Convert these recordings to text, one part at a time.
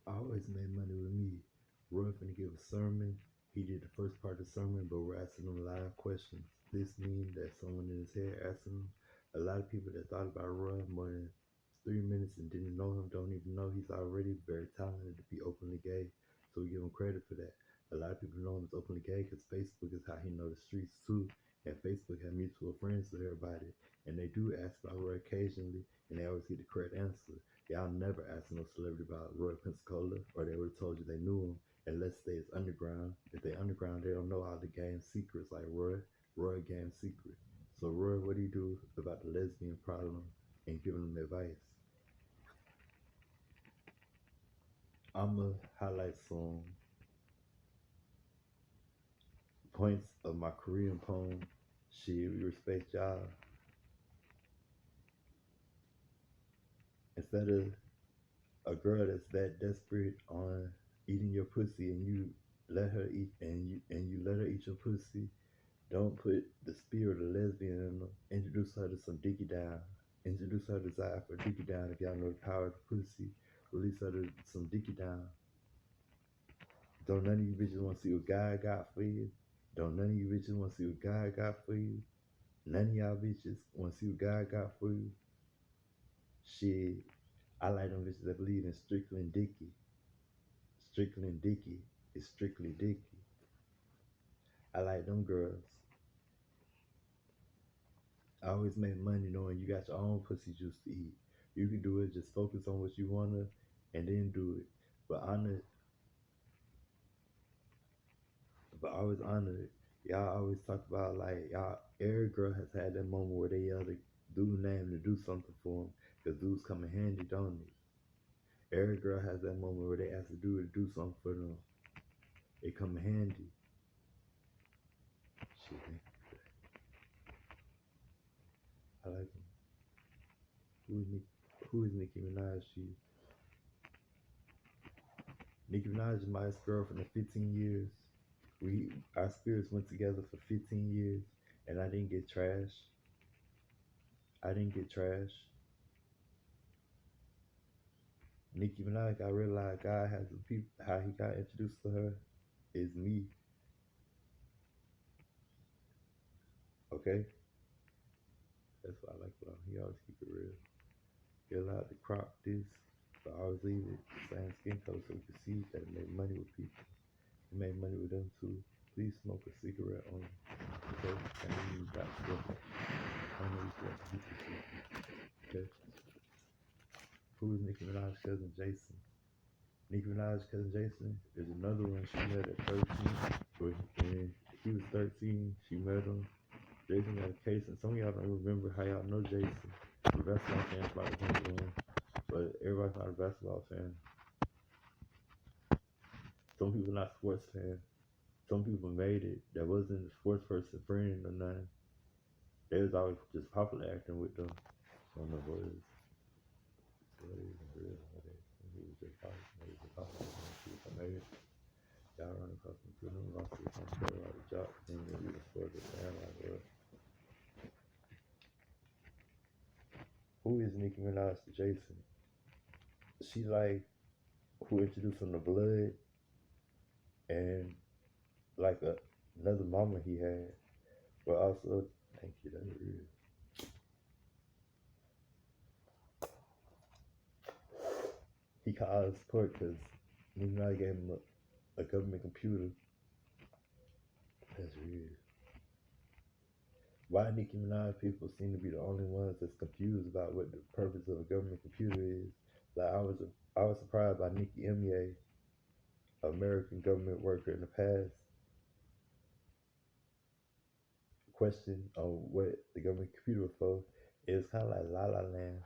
I always made money with me. Roy finna give a sermon. He did the first part of the sermon, but we're asking him live questions. This means that someone in his head asking him. A lot of people that thought about Roy more than 3 minutes and didn't know him don't even know he's already very talented to be openly gay. So we give him credit for that. A lot of people know him as openly gay because Facebook is how he know the streets too. And Facebook have mutual friends with everybody. And they do ask about Roy occasionally, and they always get the correct answer. Y'all never ask no celebrity about Roy Pensacola, or they would have told you they knew him, unless they is underground. If they underground, they don't know all the game secrets like Roy. Roy game secret. So Roy, what do you do about the lesbian problem and giving them advice? I'ma highlight some points of my Korean poem. Shit, we respect y'all. Instead of a girl that's that desperate on eating your pussy and you let her eat and you let her eat your pussy, don't put the spirit of lesbian in her. Introduce her to some dicky down. Introduce her desire for dicky down if y'all know the power of the pussy. Release her to some dicky down. Don't none of you bitches want to see what God got for you. Don't none of you bitches want to see what God got for you. None of y'all bitches want to see what God got for you. Shit, I like them bitches that believe in strictly and dicky. Strictly and dicky is strictly dicky. I like them girls. I always make money knowing you got your own pussy juice to eat. You can do it, just focus on what you wanna and then do it. But honor but always honor it. Y'all always talk about like y'all every girl has had that moment where they yell the dude name to do something for them. Cause dudes come in handy, don't they? Every girl has that moment where they ask the dude to do something for them. It come in handy. Shit, man. I like him. Who is Nicki Minaj to you? Nicki Minaj is my ex-girlfriend of 15 years. Our spirits went together for 15 years, and I didn't get trash. I didn't get trash. Nicki Minaj, I realized God has the people. How he got introduced to her is me. Okay, that's what I like about him. He always keep it real. He allowed to crop this, but I always leave it the same skin color so we can see that it made money with people. It made money with them too. Please smoke a cigarette on me. Okay, I know you got stuff. I know you got people. Okay. Who is Nicki Minaj's cousin Jason? Nicki Minaj's cousin Jason is another one she met at 13. When he was 13, she met him. Jason got a case, and some of y'all don't remember how y'all know Jason. The basketball fans probably don't know him, but everybody's not a basketball fan. Some people not sports fans. Some people made it that wasn't a sports person friend or nothing. They was always just popular acting with them. I don't know what it is. What is real? What is? He was just popular. He was just popular. People made it. Y'all run across some good losses on play like a job. And then you just scored the fan like what? Who is Nicki Minaj to Jason? She like who introduced him to blood and like another mama he had, but also thank you. That's real. He called us court because Nicki Minaj gave him a government computer. That's real. Why Nicki Minaj people seem to be the only ones that's confused about what the purpose of a government computer is. Like I was surprised by Nikki M.A., American government worker in the past, question on what the government computer was for. It was kind of like La La Land.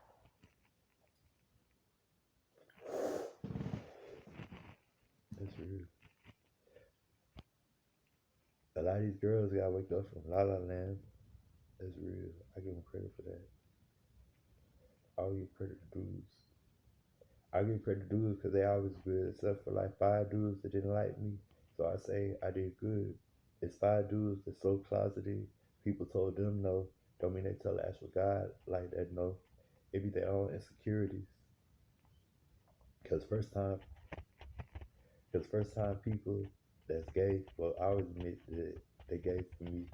That's real. A lot of these girls got waked up from La La Land. That's real. I give them credit for that. I'll give credit to dudes. I give credit to dudes because they always good, except for like 5 dudes that didn't like me. So I say I did good. It's 5 dudes that's so closeted. People told them no. Don't mean they tell the actual God like that no. It be their own insecurities. Cause first time Because first time people that's gay, well, I always admit that they gay for me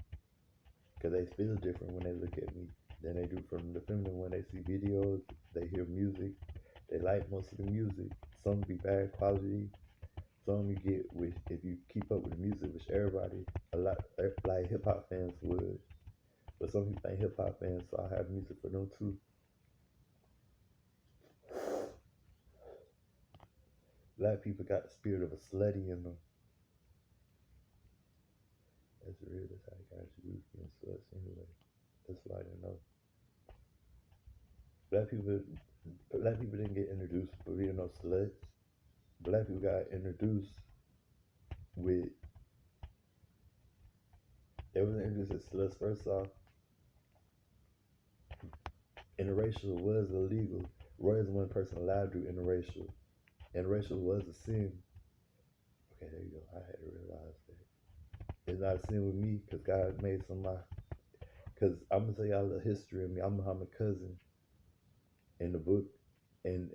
because they feel different when they look at me than they do from the feminine when they see videos, they hear music, they like most of the music. Some be bad quality, some you get with if you keep up with the music, which everybody a lot like hip hop fans would, but some people ain't hip hop fans, so I have music for them too. Black people got the spirit of a slutty in them. That's real. That's how I got introduced being sluts anyway. That's why I didn't know. Black people, black people didn't get introduced for being no sluts. Black people got introduced with they was introduced as sluts first off. Interracial was illegal. Roy is one person allowed to do interracial. Interracial was a sin. Okay, there you go. I had to realize that it's not a sin with me because God made some of my. Because I'm gonna tell y'all the history of me. I'm Muhammad's cousin in the book, and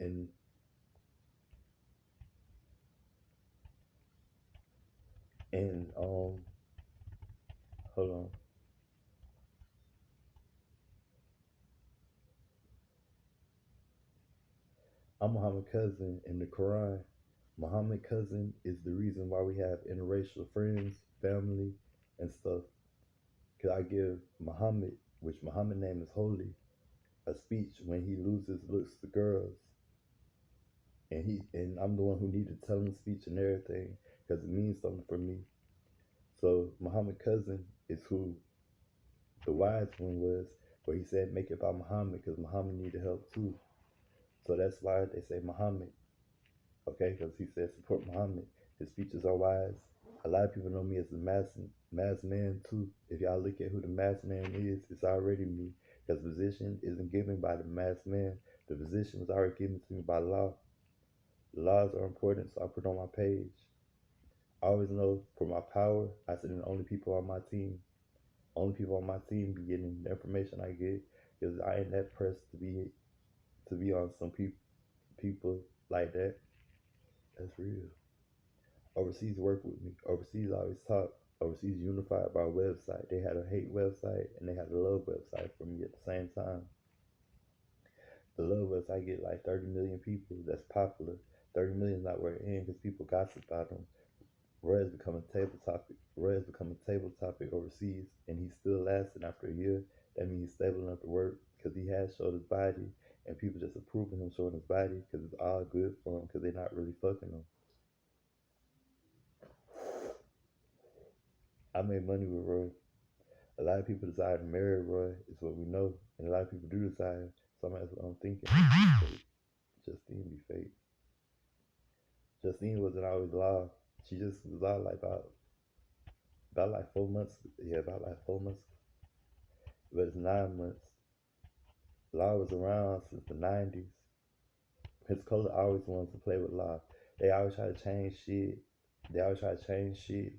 hold on. I'm Muhammad's cousin in the Quran. Muhammad's cousin is the reason why we have interracial friends, family, and stuff. Cause I give Muhammad, which Muhammad's name is holy, a speech when he loses looks to girls, and I'm the one who needed to tell him the speech and everything because it means something for me. So Muhammad's cousin is who the wise one was, where he said make it by Muhammad because Muhammad needed help too. So that's why they say Muhammad, okay? Because he said support Muhammad. His speeches are wise. A lot of people know me as the masked man too. If y'all look at who the masked man is, it's already me. Because position isn't given by the masked man. The position was already given to me by law. The laws are important, so I put on my page. I always know for my power, I said the only people on my team. Only people on my team be getting the information I get because I ain't that pressed to be on some people like that. That's real. Overseas work with me. Overseas always talk. Overseas unified by website. They had a hate website and they had a love website for me at the same time. The love website get like 30 million people. That's popular. 30 million is not where it ends because people gossip about them. Roy has become a table topic. Roy has become a table topic overseas, and he's still lasting after a year. That means he's stable enough to work because he has showed his body, and people just approve of him showing his body because it's all good for him because they're not really fucking him. I made money with Roy. A lot of people desire to marry Roy, is what we know, and a lot of people do desire. So that's what I'm thinking. Justine be fake. Justine wasn't always law. She just was law like about like 4 months. Yeah, about like 4 months, but it's 9 months. Law was around since the 90s. Pensacola always wants to play with law. They always try to change shit. They always try to change shit.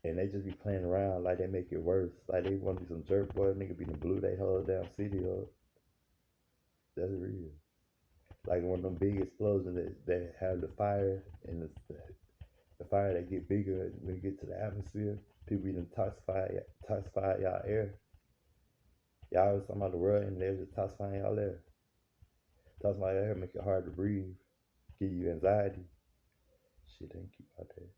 And they just be playing around like they make it worse. Like they want to be some jerk boy. Nigga be the blue they whole damn city up. That's real. Like one of them big explosions that have the fire and the fire that get bigger when you get to the atmosphere. People be toxify y'all air. Y'all was talking about the world and they was just toxifying y'all air. Toxifying y'all air make it hard to breathe. Give you anxiety. Shit ain't keep out there.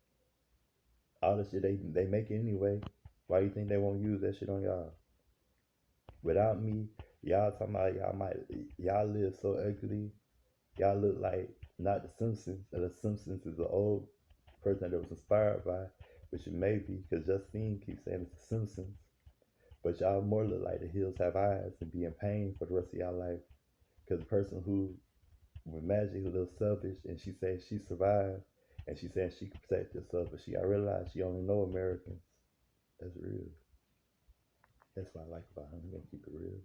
All the shit they make it anyway. Why you think they won't use that shit on y'all? Without me, y'all talking about y'all live so ugly. Y'all look like not the Simpsons. And the Simpsons is the old person that was inspired by, which it may be because Justine keeps saying it's the Simpsons. But y'all more look like the hills have eyes and be in pain for the rest of y'all life. Because the person who with magic, a little selfish, and she said she survived, and she said she could protect herself, but I realized she only know Americans. That's real. That's what I like about him. I'm gonna keep it real.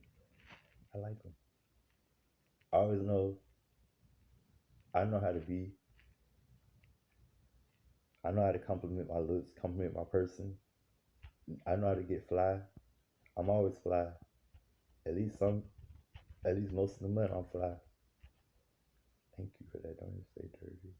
I like him. I always know. I know how to be. I know how to compliment my looks, compliment my person. I know how to get fly. I'm always fly. At least some. At least most of the month I'm fly. Thank you for that. Don't even stay dirty.